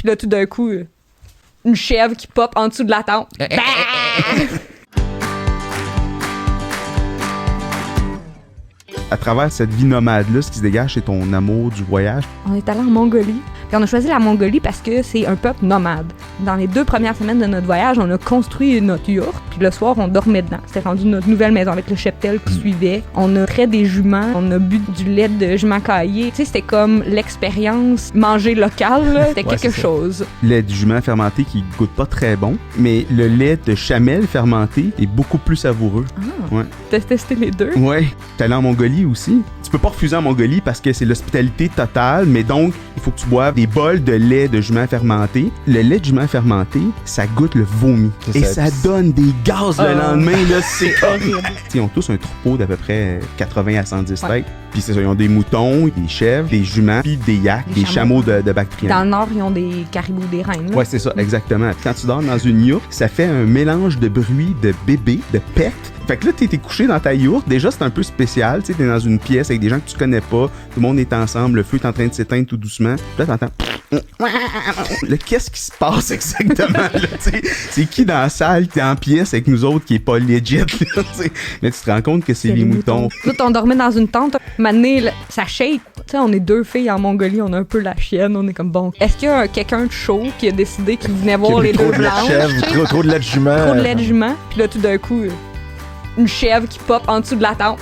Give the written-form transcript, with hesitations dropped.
Là, tout d'un coup, une chèvre qui pop en dessous de la tente. À travers cette vie nomade-là, ce qui se dégage, c'est ton amour du voyage. On est allé en Mongolie. Puis on a choisi la Mongolie parce que c'est un peuple nomade. Dans les 2 premières semaines de notre voyage, on a construit notre yourte. Puis le soir, on dormait dedans. C'était rendu notre nouvelle maison avec le cheptel qui suivait. On a trait des juments. On a bu du lait de jument caillé. Tu sais, c'était comme l'expérience manger local. Là. C'était quelque chose. Lait de jument fermenté qui goûte pas très bon, mais le lait de chamelle fermenté est beaucoup plus savoureux. Ah. Ouais. T'as testé les 2? Ouais. T'es allé en Mongolie aussi. Tu peux pas refuser en Mongolie parce que c'est l'hospitalité totale, mais donc, il faut que tu boives des bols de lait de jument fermenté. Le lait de jument fermenté, ça goûte le vomi. Et ça donne des gaz le lendemain, là. C'est horrible. Ils ont tous un troupeau d'à peu près 80 à 110 têtes. Puis c'est ça, ils ont des moutons, des chèvres, des juments, puis des yaks, des chameaux de Bactriane. Dans le nord, ils ont des caribous, des reines. Là. Ouais, c'est ça, exactement. Puis quand tu dors dans une yourte, ça fait un mélange de bruit de bébé, de pet. Fait que là, t'es couché dans ta yourte. Déjà, c'est un peu spécial. Tu sais, t'es dans une pièce avec des gens que tu connais pas. Tout le monde est ensemble. Le feu est en train de s'éteindre tout doucement. Puis là, t'entends... Là, qu'est-ce qui se passe exactement? Là, c'est qui dans la salle qui est en pièce avec nous autres qui est pas legit? Là, mais tu te rends compte que c'est les moutons. Tout, on dormait dans une tente. Maintenant, ça shake. Tu sais, on est 2 filles en Mongolie. On a un peu la chienne. On est comme bon. Est-ce qu'il y a quelqu'un de chaud qui a décidé qu'il venait voir les 2 blanches? Trop de lait de jument. Trop de lait de jument. Puis là, tout d'un coup, une chèvre qui pop en dessous de la tente.